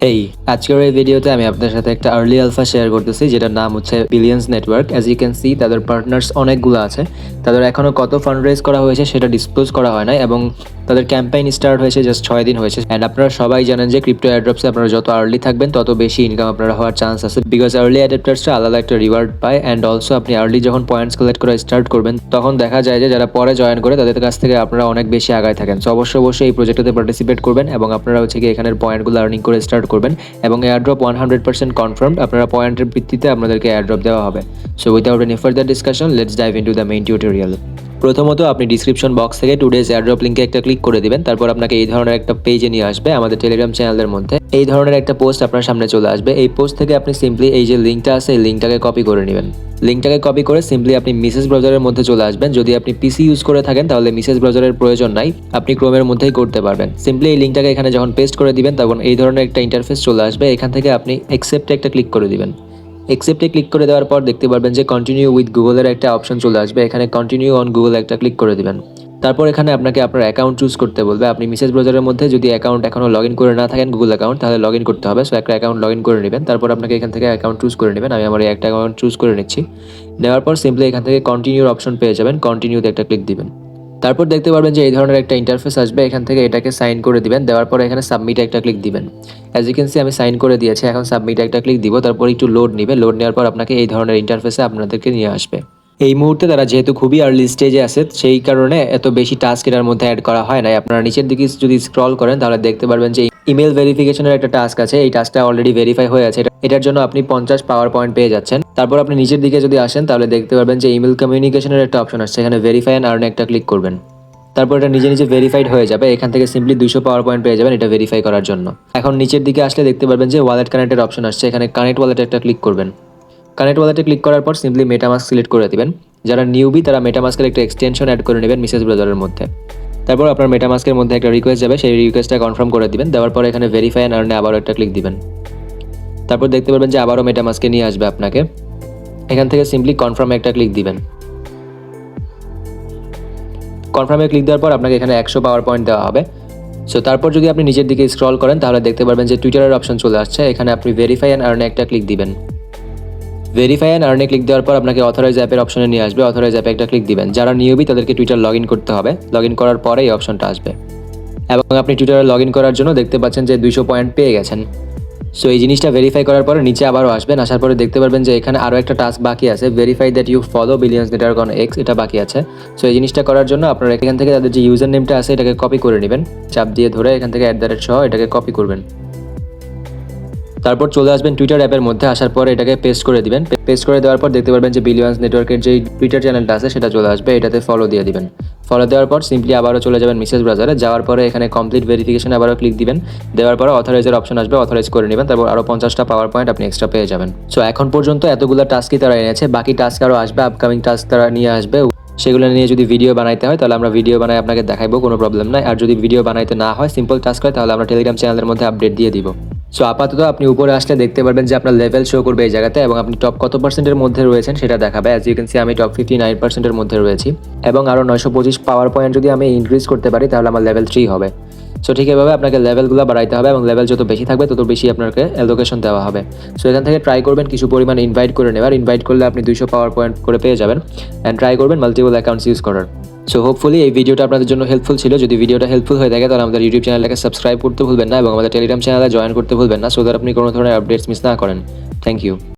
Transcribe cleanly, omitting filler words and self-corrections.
এই আজকের এই ভিডিওতে আমি আপনাদের সাথে একটা আর্লি আলফা শেয়ার করতেছি, যেটার নাম হচ্ছে billions network. As you can see, তাদের পার্টনার্স অনেকগুলো আছে। তাদের এখনো কত ফান্ড রেজ করা হয়েছে সেটা ডিসক্লোজ করা হয় না, এবং তাদের ক্যাম্পেইন স্টার্ট হয়েছে জাস্ট 6 দিন হয়েছে। অ্যান্ড আপনারা সবাই জানেন যে ক্রিপ্টো অ্যাড্রপসে আপনারা যত আর্লি থাকবেন তত বেশি ইনকাম আপনারা হওয়ার চান্স আছে, বিকজ আর্লি অ্যাডাপ্টার্সরা আলাদা একটা রিওয়ার্ড পায়। অ্যান্ড অলসো আপনি আর্লি যখন পয়েন্টস কালেক্ট করা স্টার্ট করবেন তখন দেখা যায় যে যারা পরে জয়েন করে তাদের কাছ থেকে আপনারা অনেক বেশি আগায় থাকেন। সো অবশ্যই এই প্রজেক্টটাতে পার্টিসিপেট করবেন এবং আপনারা হচ্ছে কি এখানের পয়েন্টগুলো আর্নিং করে স্টার্ট করবেন। এবং এয়ারড্রপ 100% কনফার্মড, আপনারা পয়েন্টের ভিত্তিতে আপনাদেরকে এয়ারড্রপ দেওয়া হবে। So without any further discussion, let's dive into the main tutorial. প্রথমত আপনি ডিসক্রিপশন বক্স থেকে টুডেজ এয়ারড্রপ লিঙ্কে একটা ক্লিক করে দিবেন। তারপর আপনাকে এই ধরনের একটা পেজে নিয়ে আসবে আমাদের টেলিগ্রাম চ্যানেলের মধ্যে। এই ধরনের একটা পোস্ট আপনার সামনে চলে আসবে। এই পোস্ট থেকে আপনি সিম্পলি এই যে লিঙ্কটা আছে এই লিঙ্কটাকে কপি করে নেবেন। লিঙ্কটাকে কপি করে সিম্পলি আপনি মিসেস ব্রাউজারের মধ্যে চলে আসবেন। যদি আপনি পিসি ইউজ করে থাকেন তাহলে মিসেস ব্রাউজারের প্রয়োজন নাই, আপনি ক্রোমের মধ্যেই করতে পারবেন। সিম্পলি এই লিঙ্কটাকে এখানে যখন পেস্ট করে দিবেন তখন এই ধরনের একটা ইন্টারফেস চলে আসবে। এখান থেকে আপনি অ্যাকসেপ্টে একটা ক্লিক করে দিবেন। অ্যাকসেপ্টে ক্লিক করে দেওয়ার পর দেখতে পারবেন যে কন্টিনিউ উইথ গুগলের একটা অপশন চলে আসবে। এখানে কন্টিনিউ অন গুগল একটা ক্লিক করে দিবেন। তারপর এখানে আপনাকে আপনার অ্যাকাউন্ট চুজ করতে বলবে। আপনি মিসেস ব্রাউজারের মধ্যে যদি অ্যাকাউন্ট এখনও লগ ইন করে না থাকেন গুগল অ্যাকাউন্ট, তাহলে লগ ইন করতে হবে। সো একটা অ্যাকাউন্ট লগ ইন করে নেবেন। তারপর আপনাকে এখান থেকে অ্যাকাউন্ট চুজ করে নেবেন। আমি আমার এই একটা অ্যাকাউন্ট চুজ করে নিচ্ছি। নেওয়ার পর সিম্পলি এখান থেকে কন্টিনিউর অপশন পেয়ে যাবেন, কন্টিনিউতে একটা ক্লিক দিবেন। তারপর দেখতে পারবেন যে এই ধরনের একটা ইন্টারফেস আসবে। এখান থেকে এটাকে সাইন করে দিবেন। দেওয়ার পর এখানে সাবমিটে একটা ক্লিক দিবেন। অ্যাজ ইউ ক্যান সি আমি সাইন করে দিয়েছি, এখন সাবমিটে একটা ক্লিক দিব। তারপর একটু লোড নেবে। লোড নেওয়ার পর আপনাকে এই ধরনের ইন্টারফেসে আপনাদেরকে নিয়ে আসবে। এই মুহূর্তে তারা যেহেতু খুবই আর্লি স্টেজে আছে সেই কারণে এত বেশি টাস্ক এটার মধ্যে অ্যাড করা হয় নাই। আপনারা নিচের দিকে যদি স্ক্রল করেন তাহলে দেখতে পারবেন যে ইমেল ভেরিফিকেশনের একটা টাস্ক আছে। এই টাস্কটা অলরেডি ভেরিফাই হয়ে আছে, এটার জন্য আপনি 50 পাওয়ার পয়েন্ট পেয়ে যাচ্ছেন। তারপর আপনি নিচের দিকে যদি আসেন তাহলে দেখতে পারবেন যে ইমেল কমিউনিকেশনের একটা অপশন আসছে, এখানে ভেরিফাই অ্যান্ড আর্ন একটা ক্লিক করবেন। তারপর এটা নিজে নিজে ভেরিফাইড হয়ে যাবে। এখান থেকে সিম্পলি 200 পাওয়ার পয়েন্ট পেয়ে যাবেন এটা ভেরিফাই করার জন্য। এখন নিচের দিকে আসলে দেখতে পারবেন যে ওয়ালেট কানেক্টের অপশন আসছে, এখানে কানেক্ট ওয়ালেটে একটা ক্লিক করবেন। কানেক্ট ওয়ালেটে ক্লিক করার পর সিম্পলি মেটামাস্ক সিলেক্ট করে দিবেন। যারা নিউবি তারা মেটামাস্কের একটা এক্সটেনশন অ্যাড করে নেবেন মিসেস ব্রাউজারের মধ্যে। তারপর আপনার মেটামাস্কের মধ্যে একটা রিকোয়েস্ট যাবে, সেই রিকোয়েস্টটা কনফার্ম করে দিবেন। দেওয়ার পর এখানে ভেরিফাই অ্যান্ড আর্নে আবারও একটা ক্লিক দিবেন। তারপর দেখতে পারবেন যে আবারও মেটামাস্কে নিয়ে আসবে আপনাকে। এখান থেকে সিম্পলি কনফার্মে একটা ক্লিক দিবেন। কনফার্মে ক্লিক দেওয়ার পর আপনাকে এখানে 100 পাওয়ার পয়েন্ট দেওয়া হবে। সো তারপর যদি আপনি নিচের দিকে স্ক্রল করেন তাহলে দেখতে পারবেন যে টুইটারের অপশন চলে আসছে, এখানে আপনি ভেরিফাই অ্যান্ড আর্নে একটা ক্লিক দিবেন। ভেরিফাই অ্যান্ড আর্নে ক্লিক দেওয়ার পর আপনাকে অথরাইজ অ্যাপের অপশনে নিয়ে আসবে। অথরাইজ অ্যাপে একটা ক্লিক দিবেন। যারা নিউবি তাদেরকে টুইটার লগ ইন করতে হবে। লগ ইন করার পরে এই অপশনটা আসবে এবং আপনি টুইটারে লগ ইন করার জন্য দেখতে পাচ্ছেন যে 200 পয়েন্ট পেয়ে গেছেন। সো এই জিনিসটা ভেরিফাই করার পরে নিচে আবারও আসবেন। আসার পরে দেখতে পারবেন যে এখানে আরও একটা টাস্ক বাকি আছে, verify that you follow billions network on X, এটা বাকি আছে। সো এই জিনিসটা করার জন্য আপনারা এখান থেকে তাদের যে ইউজার নেমটা আছে এটাকে কপি করে নেবেন। চাপ দিয়ে ধরে এখান থেকে @ সহ এটাকে কপি করবেন। তারপর চলে আসবেন টুইটার অ্যাপের মধ্যে। আসার পর এটাকে পেস্ট করে দিবেন। পেস্ট করে দেওয়ার পর দেখতে পারবেন যে বিলিয়ন্স নেটওয়ার্কের যে টুইটার চ্যানেলটা আছে সেটা চলে আসবে। এটাতে ফলো দিয়ে দিবেন। ফলো দেওয়ার পর সিম্পলি আবারও চলে যাবেন মিসেস ব্রাউজারে। যাওয়ার পরে এখানে কমপ্লিট ভেরিফিকেশন আবারও ক্লিক দিবেন। দেওয়ার পরে অথরাইজের অপশন আসবে, অথরাইজ করে নেবেন। তারপর আরও 50টা পাওয়ার পয়েন্ট আপনি এক্সট্রা পেয়ে যাবেন। সো এখন পর্যন্ত এতগুলো টাস্কই তারা এনেছে, বাকি টাস্ক আরও আসবে, আপকামিং টাস্ক তারা নিয়ে আসবে। সেগুলো নিয়ে যদি ভিডিও বানাইতে হয় তাহলে আমরা ভিডিও বানাই আপনাকে দেখাইবো, কোনো প্রবলেম নাই। আর যদি ভিডিও বানাইতে না হয়, সিম্পল টাস্ক হয়, তাহলে আমরা টেলিগ্রাম চ্যানেলের মধ্যে আপডেট দিয়ে দিব। সো আপাতত আপনি উপরে আসলে দেখতে পারবেন যে আপনার লেভেল শো করবে এই জায়গাতে, এবং আপনি টপ কত পার্সেন্টের মধ্যে রয়েছেন সেটা দেখাবে। অ্যাজ ইউ ক্যান সি আমি টপ 59%-এর মধ্যে রয়েছি, এবং আরও 925 পাওয়ার পয়েন্ট যদি আমি ইনক্রিজ করতে পারি তাহলে আমার লেভেল 3 হবে। সো ঠিক এভাবে আপনাকে লেভেলগুলো বাড়াইতে হবে, এবং লেভেল যত বেশি থাকবে তত বেশি আপনাকে অ্যালোকেশন দেওয়া হবে। সো এখান থেকে ট্রাই করবেন কিছু পরিমাণ ইনভাইট করে নেবার। ইনভাইট করলে আপনি 200 পাওয়ার পয়েন্ট করে পেয়ে যাবেন। অ্যান্ড ট্রাই করবেন মাল্টিপল অ্যাকাউন্টস ইউজ করার। সো হোপফুলি এই ভিডিওটা আপনাদের জন্য হেল্পফুল ছিল। যদি ভিডিওটা হেল্পফুল হয়ে থাকে তাহলে আমাদের ইউটিউব চ্যানেলটাকে সাবস্ক্রাইব করতে ভুলবেন না, এবং আমাদের টেলিগ্রাম চ্যানেলে জয়েন করতে ভুলবেন না, সো দ্যাট আপনি কোনো ধরনের আপডেটস মিস না করেন। Thank you.